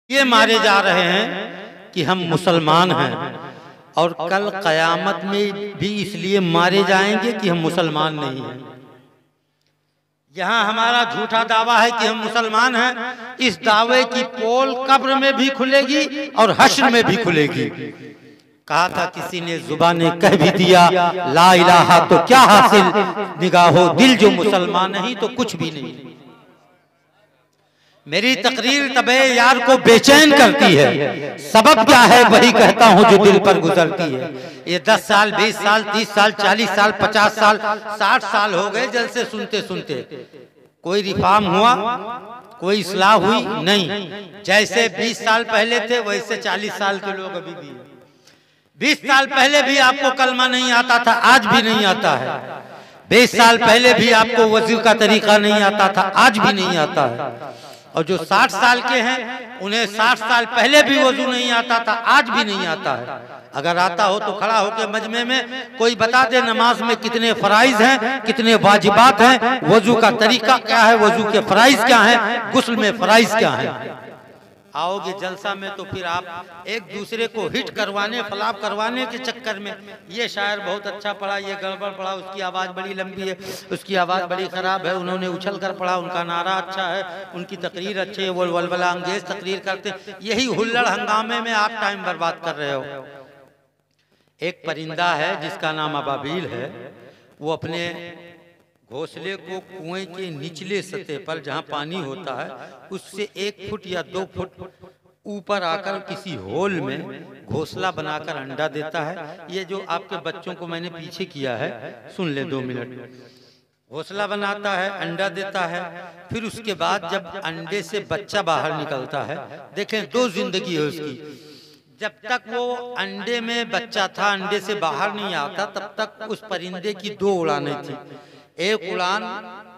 ये मारे जा रहे हैं कि हम मुसलमान हैं, और कल कयामत में भी इसलिए मारे जाएंगे कि हम मुसलमान नहीं हैं। यहाँ हमारा झूठा दावा है कि हम मुसलमान हैं, इस दावे की पोल कब्र में भी खुलेगी और हश्र में भी खुलेगी। कहा था किसी ने, जुबान ने कह भी दिया ला इलाहा तो क्या हासिल, निगाहो दिल जो मुसलमान नहीं तो कुछ भी नहीं। मेरी तकरीर तबे यार को बेचैन करती है, सबब क्या है वही कहता हूँ जो दिल पर गुजरती है। ये 10 साल 20 साल 30 साल 40 साल 50 साल 60 साल हो गए जलसे सुनते सुनते, कोई रिफॉर्म हुआ, कोई इस्लाह हुई नहीं। जैसे 20 साल पहले थे वैसे 40 साल के लोग अभी भी। 20 साल पहले भी आपको कलमा नहीं आता था, आज भी नहीं आता है। 20 साल पहले भी आपको वज़ू का तरीका नहीं आता था, आज भी नहीं आता है। और जो 60 साल के हैं उन्हें 60 साल पहले भी वज़ू नहीं आता था, आज भी नहीं आता है। अगर आता हो तो खड़ा होकर मजमे में कोई बता दे नमाज में कितने फराइज हैं, कितने वाजिबात हैं, वज़ू का तरीका क्या है, वज़ू के फराइज क्या हैं, गुस्ल में फराइज क्या हैं। आओगे जलसा में तो फिर आप एक दूसरे को हिट करवाने फलाप करवाने के चक्कर में, ये शायर बहुत अच्छा पढ़ा, ये गड़बड़ पढ़ा, उसकी आवाज़ बड़ी लंबी है, उसकी आवाज़ बड़ी ख़राब है, उन्होंने उछल कर पढ़ा, उनका नारा अच्छा है, उनकी तकरीर अच्छी है, वो वलवला अंगेज तकरीर करते, यही हुल्लड़ हंगामे में आप टाइम बर्बाद कर रहे हो। एक परिंदा है जिसका नाम अबाबील है, वो अपने घोंसले को कुएं के निचले सतह पर जहां पानी होता है उससे 1 फुट या 2 फुट ऊपर आकर किसी होल में घोंसला बनाकर अंडा देता है। ये जो आपके बच्चों को मैंने पीछे किया है, सुन ले 2 मिनट। घोंसला बनाता है, अंडा देता है, फिर उसके बाद जब अंडे से बच्चा बाहर निकलता है, देखें 2 जिंदगी है उसकी। जब तक वो अंडे में बच्चा था, अंडे से बाहर नहीं आता, तब तक उस परिंदे की 2 उड़ानें थी। एक उड़ान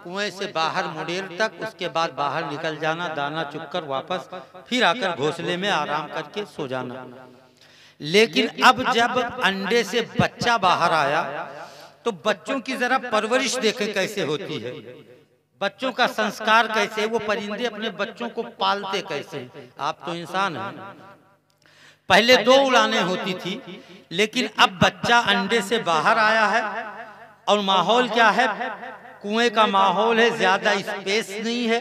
कुएं से बाहर मुंडेर तक, उसके बाद बाहर निकल जाना, दाना चुगकर वापस, फिर आकर घोंसले में आराम करके सो जाना। लेकिन अब जब अंडे से बच्चा बाहर आया तो बच्चों की जरा परवरिश देखें कैसे होती है, बच्चों का संस्कार कैसे, वो परिंदे अपने बच्चों को पालते कैसे। आप तो इंसान हैं। पहले 2 उड़ानें होती थी, लेकिन अब बच्चा अंडे से बाहर आया है और माहौल क्या है, कुएं का माहौल है, ज्यादा स्पेस नहीं है,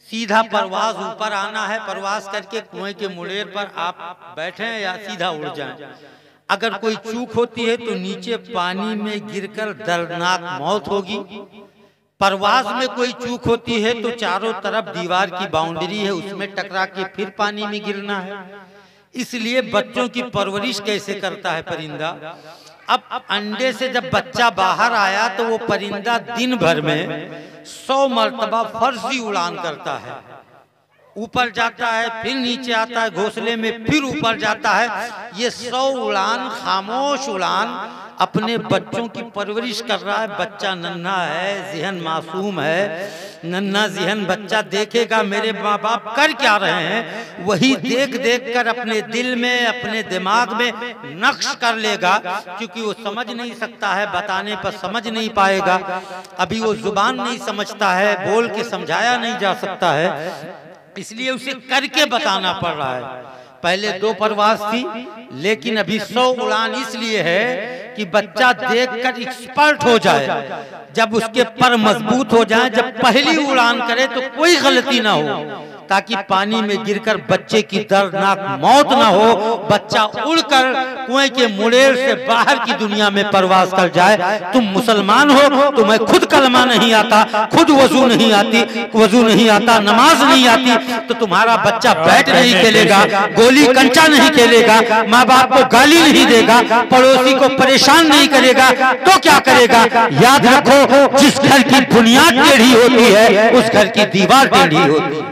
सीधा परवाज ऊपर आना है, परवाज करके कुएं के मुंडेर पर आप बैठे या सीधा उड़ जाएं। अगर कोई चूक होती है तो नीचे पानी में गिरकर दर्दनाक मौत होगी। परवाज में कोई चूक होती है तो चारों तरफ दीवार की बाउंड्री है, उसमें टकरा के फिर पानी में गिरना है। इसलिए बच्चों की परवरिश कैसे करता है परिंदा। अब अंडे से जब बच्चा बाहर आया तो वो परिंदा दिन भर में 100 मर्तबा फर्जी उड़ान करता है। ऊपर जाता है, फिर नीचे आता है घोंसले में, फिर ऊपर जाता है। ये 100 उड़ान, खामोश उड़ान, अपने बच्चों की परवरिश कर रहा है। बच्चा नन्हा है, ज़हन मासूम है, नन्हा ज़हन बच्चा देखेगा मेरे माँ बाप कर क्या रहे हैं, वही देख देख कर अपने दिल में, अपने दिमाग में नक्श कर लेगा। क्योंकि वो समझ नहीं सकता है, बताने पर समझ नहीं पाएगा, अभी वो जुबान नहीं समझता है, बोल के समझाया नहीं जा सकता है, इसलिए उसे करके बताना पड़ रहा है। पहले 2 परवाज थी, लेकिन अभी 100 उड़ान इसलिए है कि बच्चा देखकर एक्सपर्ट हो जाए, जब उसके पर मजबूत हो जाए, जब पहली उड़ान करे तो कोई गलती ना हो, ताकि पानी में गिरकर बच्चे की दर्दनाक मौत ना हो। बच्चा उड़कर कुएं के मुंडेर से बाहर की दुनिया में परवाज कर जाए। तुम मुसलमान हो, तुम्हें खुद कलमा नहीं आता, खुद वजू नहीं आती, वजू नहीं आता, नमाज नहीं आती, तो तुम्हारा बच्चा बैट नहीं खेलेगा, गोली कंचा नहीं खेलेगा, माँ बाप को गाली नहीं देगा, पड़ोसी को परेशान नहीं करेगा, तो क्या करेगा। याद रखो, जिस घर की बुनियाद टेढ़ी होती है उस घर की दीवार टेढ़ी होती है।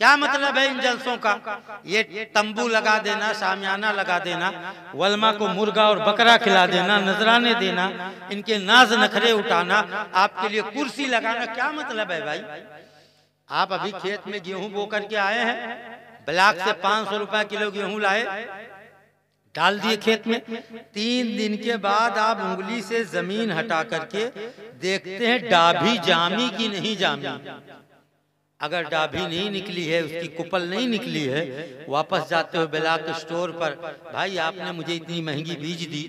क्या मतलब है इन जलसों का। ये तंबू लगा देना, शामियाना लगा देना, वलमा को मुर्गा और बकरा खिला देना, नजराने देना, इनके नाज नखरे उठाना, आपके लिए कुर्सी लगाना, क्या मतलब है भाई। आप अभी खेत में गेहूं बो करके आए हैं, ब्लॉक से 500 रुपए किलो गेहूं लाए, डाल दिए खेत में। 3 दिन के बाद आप उंगली से जमीन हटा करके देखते हैं डाभी जामी की नहीं जामी। अगर डाभी नहीं निकली है, उसकी कुपल नहीं निकली है, वापस जाते हो बेला के स्टोर पर, भाई आपने मुझे इतनी महंगी बीज दी,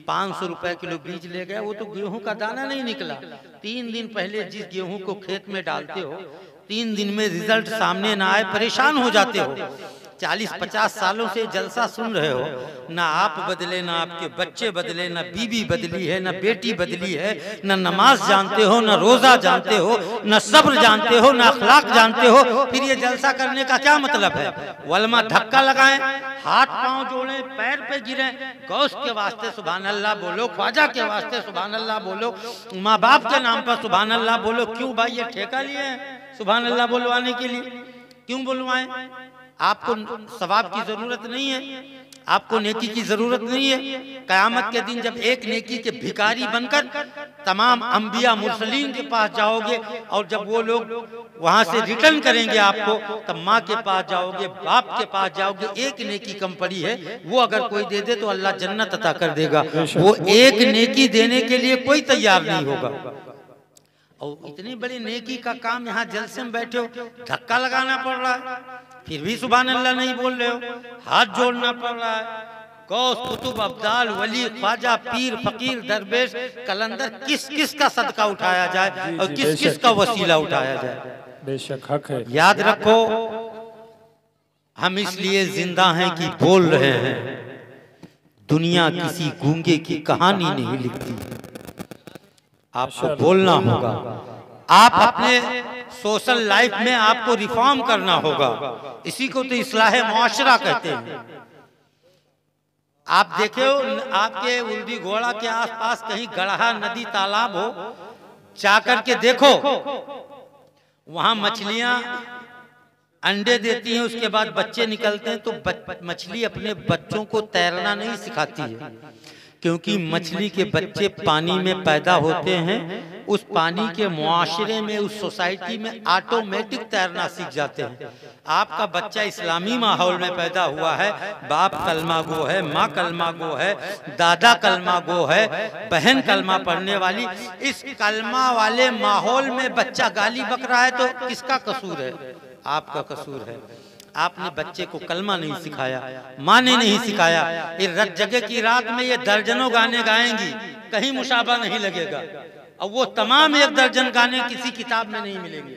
500 रुपए किलो बीज ले गया, वो तो गेहूं का दाना नहीं निकला। 3 दिन पहले जिस गेहूं को खेत में डालते हो, 3 दिन में रिजल्ट सामने ना आए, परेशान हो जाते हो। 40-50 सालों से जलसा सुन रहे हो, ना आप बदले, ना आपके बच्चे बदले, ना बीवी बदली है, ना बेटी बदली है, ना नमाज जानते हो, ना रोजा जानते हो, ना सब्र जानते हो, ना अखलाक जानते हो, फिर ये जलसा करने का क्या मतलब है? वलमा धक्का लगाएं, हाथ पांव जोड़ें, पैर पे गिरें, गौस के वास्ते सुभान अल्लाह बोलो, ख्वाजा के वास्ते सुभान अल्लाह बोलो, माँ बाप के नाम पर सुभान अल्लाह बोलो। क्यों भाई ये ठेका लिए हैं सुभान अल्लाह बोलवाने के लिए? क्यों बोलवाएं? आपको सवाब की जरूरत नहीं है, आपको नेकी की जरूरत नहीं है। कयामत के दिन जब एक नेकी के भिखारी बनकर तमाम अंबिया मुरसलीन के पास जाओगे, और जब वो लोग वहां से रिटर्न करेंगे आपको, तब माँ के पास जाओगे, बाप के पास जाओगे, एक नेकी कम पड़ी है, वो अगर कोई दे दे तो अल्लाह जन्नत अता कर देगा। वो एक नेकी देने के लिए कोई तैयार नहीं होगा। और इतनी बड़ी नेकी का काम यहाँ जलसे में बैठे हो, धक्का लगाना पड़ रहा है, फिर भी सुभान अल्लाह नहीं बोल रहे हो, हाथ जोड़ना पड़ रहा है। गौस, कुतुब, अब्दाल, वली, ख्वाजा, पीर, फकीर, दरवेश, कलंदर, किस किस का सदका उठाया जाए और किस किस का वसीला उठाया जाए? बेशक हक है। याद रखो, हम इसलिए जिंदा हैं कि बोल रहे हैं। दुनिया किसी गूंगे की कहानी नहीं लिखती, आपको बोलना होगा। आप अपने सोशल लाइफ में आपको रिफॉर्म करना होगा, इसी को तो इस्लाह मुआशरा कहते हैं। आप देखे हो, आपके उल्दी घोड़ा के आसपास कहीं गढ़ा, नदी, तालाब हो, जाकर के देखो, वहां मछलियां अंडे देती हैं, उसके बाद बच्चे निकलते हैं, तो मछली अपने बच्चों को तैरना नहीं सिखाती है, क्योंकि मछली के बच्चे पानी में पैदा होते हैं, उस पानी के मुआशरे में, उस सोसाइटी में ऑटोमेटिक तैरना सीख जाते हैं। आपका बच्चा इस्लामी माहौल में पैदा हुआ है, बाप कलमा गो है, माँ कलमा गो है, दादा कलमा गो है, बहन कलमा पढ़ने वाली, इस कलमा वाले माहौल में बच्चा गाली बक रहा है, तो किसका कसूर है? आपका कसूर है। आपने बच्चे को कलमा नहीं सिखाया, माँ ने नहीं सिखाया। ये रत जगह की रात में ये दर्जनों गाने गाएंगी, कहीं मुशाबा नहीं लगेगा, और वो तमाम 1 दर्जन गाने किसी किताब में नहीं मिलेंगे।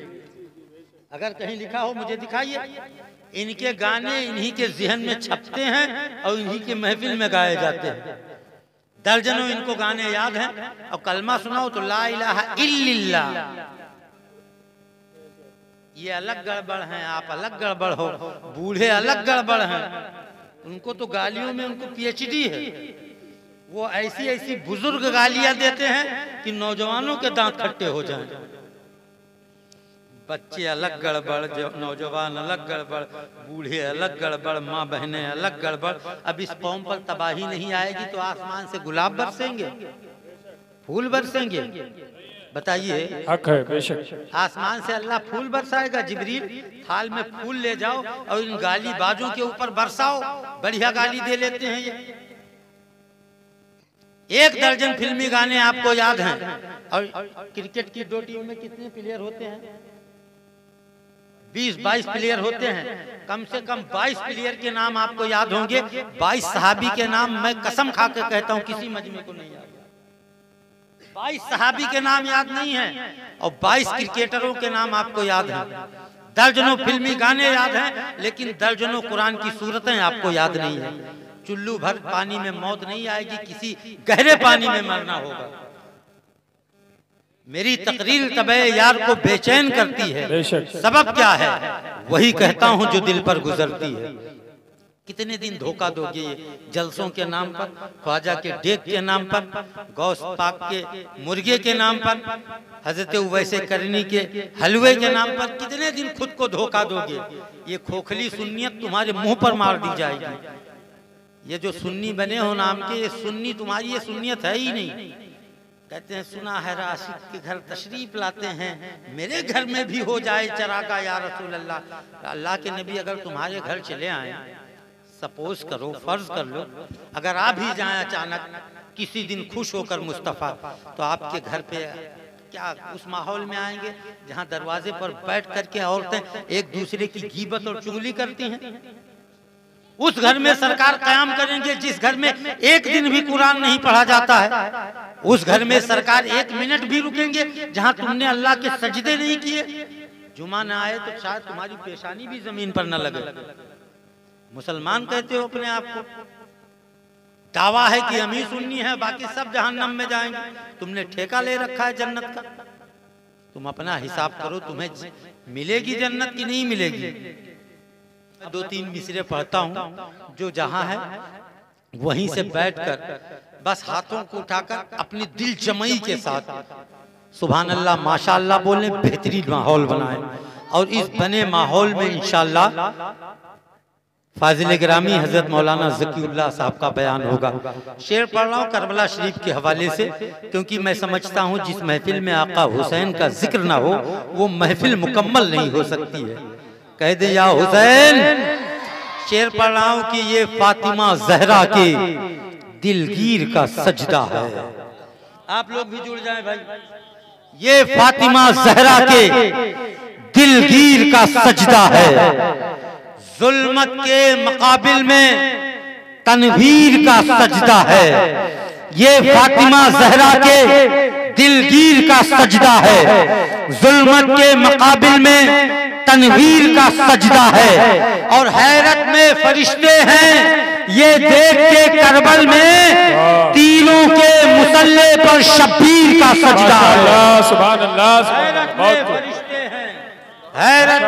अगर कहीं लिखा हो मुझे दिखाइए। इनके गाने इन्हीं के ज़हन में छपते हैं और इन्हीं के महफिल में गाए जाते हैं। दर्जनों इनको गाने याद हैं, और कलमा सुनाओ तो ला इलाहा इल्लल्लाह, ये अलग गड़बड़ हैं, आप अलग गड़बड़ हो, बूढ़े अलग गड़बड़ हैं। उनको तो गालियों में उनको पीएचडी है, वो ऐसी ऐसी बुजुर्ग गालियां देते हैं कि नौजवानों के दांत खट्टे हो जाएं। बच्चे अलग गड़बड़, नौजवान अलग गड़बड़, बूढ़े अलग गड़बड़, माँ बहनें अलग गड़बड़। अब इस कौम पर तबाही नहीं आएगी तो आसमान से गुलाब बरसेंगे, फूल बरसेंगे? बताइए। हक है, बेशक। आसमान से अल्लाह फूल बरसाएगा, जिब्रील थाल में फूल ले जाओ और इन गाली बाजों के ऊपर बरसाओ। बढ़िया गाली दे लेते हैं ये। 1 दर्जन फिल्मी गाने आपको याद हैं, और क्रिकेट की 2 टीम में कितने प्लेयर होते हैं? 20-22 प्लेयर होते हैं। कम से कम 22 प्लेयर के नाम आपको याद होंगे। 22 सहाबी के नाम मैं कसम खा के कहता हूँ किसी मजमे को नहीं याद। 22 सहाबी के नाम याद नहीं है, और 22 क्रिकेटरों के नाम आपको याद हैं। दर्जनों फिल्मी गाने याद हैं, लेकिन दर्जनों कुरान की सूरतें आपको याद नहीं है। चुल्लू भर पानी में मौत नहीं आएगी, किसी गहरे पानी में मरना होगा। मेरी तकरीर तबे यार को बेचैन करती है, सबब क्या है? वही कहता हूँ जो दिल पर गुजरती है। कितने दिन धोखा दोगे ये जलसों के नाम पर, ख्वाजा के डेक के नाम पर, गौस पाक के मुर्गे के नाम पर, हजरत उवैसे करनी के हलवे के नाम पर? कितने दिन खुद को धोखा दोगे? ये खोखली सुन्नियत तुम्हारे मुंह पर मार दी जाएगी। ये जो सुन्नी बने हो नाम के, ये सुन्नी तुम्हारी ये सुन्नियत है ही नहीं। कहते हैं सुना है राशिद के घर तशरीफ लाते हैं, मेरे घर में भी हो जाए चरागा या रसूल अल्लाह। अल्लाह के नबी अगर तुम्हारे घर चले आए, सपोज करो, फर्ज कर लो, अगर आ भी जाए अचानक किसी दिन खुश होकर मुस्तफ़ा, तो आपके घर पे क्या उस माहौल में आएंगे जहां दरवाजे पर बैठ करके औरतें एक दूसरे की गीबत और चुगली करती हैं? उस घर में सरकार कायम करेंगे जिस घर में एक दिन भी कुरान नहीं पढ़ा जाता है। उस घर में सरकार एक मिनट भी रुकेंगे जहां तुमने अल्लाह के सजदे नहीं किए। जुमा न आए तो शायद तुम्हारी पेशानी भी जमीन पर न लगे। मुसलमान कहते हो अपने आप को, दावा है कि हम ही सुन्नी है, बाकी सब जहन्नम में जाएंगे। तुमने ठेका ले रखा है जन्नत का। तुम अपना हिसाब करो, तुम्हें मिलेगी जन्नत की नहीं मिलेगी। 2-3 मिसरे पढ़ता हूँ जो जहां है वहीं से बैठकर बस हाथों को उठाकर अपनी दिल जमई के साथ सुभान अल्लाह माशाअल्लाह बोले, बेहतरीन माहौल बनाए। और इस बने माहौल में इंशाअल्लाह फाजिल ग्रामी हजरत मौलाना ज़कीउल्लाह साहब का बयान होगा। शेर पढ़ रहा हूँ करबला शरीफ के हवाले से, क्योंकि मैं समझता हूँ जिस महफिल में आका हुसैन का जिक्र ना हो वो महफिल मुकम्मल नहीं हो सकती है। कह दे या हुसैन। शेर पढ़ रहा हूँ कि ये फातिमा जहरा के दिलगीर का सजदा है। आप लोग भी जुड़ जाएं भाई। ये फातिमा जहरा के दिलगीर का सजदा है। जुल्मत के मुकाबिल में तनवीर का सजदा है। ये फातिमा जहरा के दिलगीर का सजदा है। जुल्मत के मुकाबिल में तनवीर का सजदा है। और हैरत में फरिश्ते हैं ये देख के करबल में तीनों के मुसल्ले पर शब्बीर का सजदा है। सुभान अल्लाह, हैरत में फरिश्ते हैं, हैरत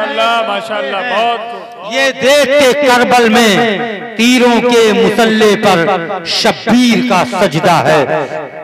माशाअल्लाह, बहुत। ये देख के करबल में तीरों के मुसल्ले पर शब्बीर का सजदा है।